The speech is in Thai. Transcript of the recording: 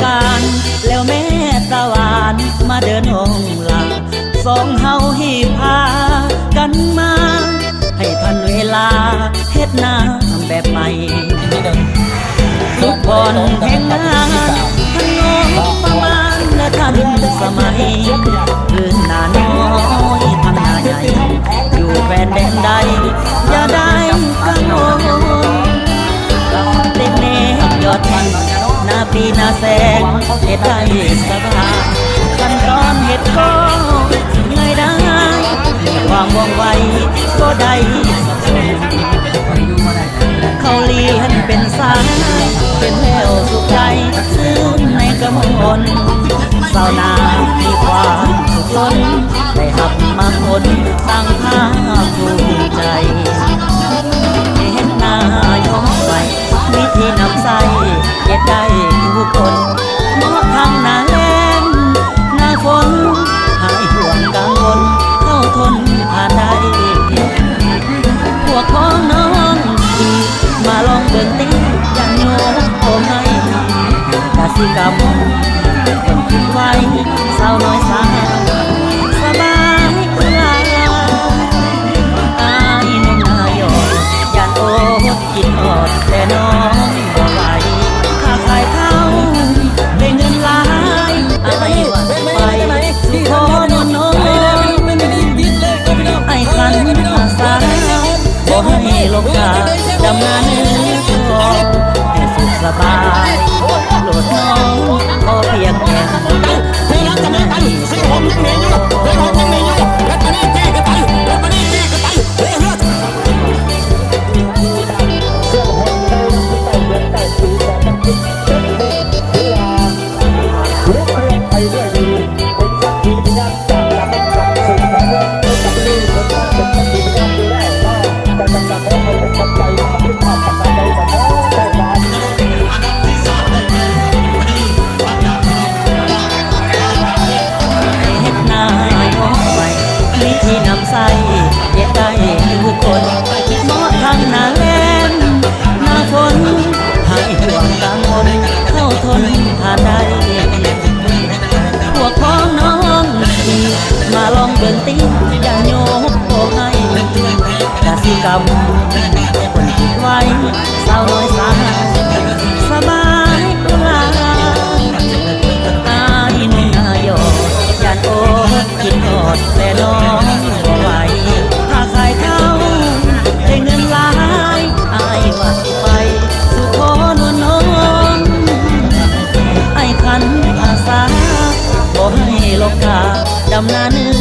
การแล้วแม่ตะวันมาเดินห้องหลังสองเฮาหีพากันมาให้ทันเวลาเฮ็ดนาแบบใหม่ทุกคนแห่งงานทั้งน้องประมาณและทันสมัยคืนหน้าน้อยทำหน้าใหญ่อยู่แฟนแดนใดอย่าได้กังวลเด็กเน็กยอดมันหน้าปีหน้าแสงเฮ็ดได้สบายขั้นตอนเฮ็ดก็ง่ายได้มีความว่องไวก็ได้เขาเลี้ยนเป็นสายเป็นแล้วสุขใจซื่นในกระมวลสาวนามีความสุขล้นได้หับมาคนตั้งภาคภูมิใจเห็นหน้าย้อนไปวิธีนำใส่เก็บได้ทุกคนเหมาะทางหน้าแล้งหน้าฝนหายห่วงกังวลเข้าทนผ่านได้พวกของน้องที่มาลองเบิ่งติ้งยันโยโอไม่กสิกรรมคนคิดไว้สาวน้อยสาวสบายลาอายนุ่มนายอดยันโอกินอดแต่น้องบ่ไหวข้าขายเข้าได้เงินหลายอายว่าไปสุขอนนน้องไอ้ขันอาสาบ่ให้ลงกาดำนาเนื้อให้สุขสบายโหลดน้องขอเพียงแค่ให้มันให้สมใส่เย็ดได้ทุกคนเหมาะทางหน้าแล้งหน้าฝนหายห่วงกังวลเข้าทนผ่านได้พวกของน้องที่มาลองเบิ่งติ้งอย่าโยกโอให้กสิกรรมคนคิดไว้สาวน้อยสาวสบายลาอายนุ่มนายอยันโอกินอดแต่น้องบ่ไหวถ้าขายเข้าได้เงินหลายอายว่าสิไปสู่ขอนวลน้องไอ้ขันอาสาบ่ให้ลงกาดำนาเนื้อ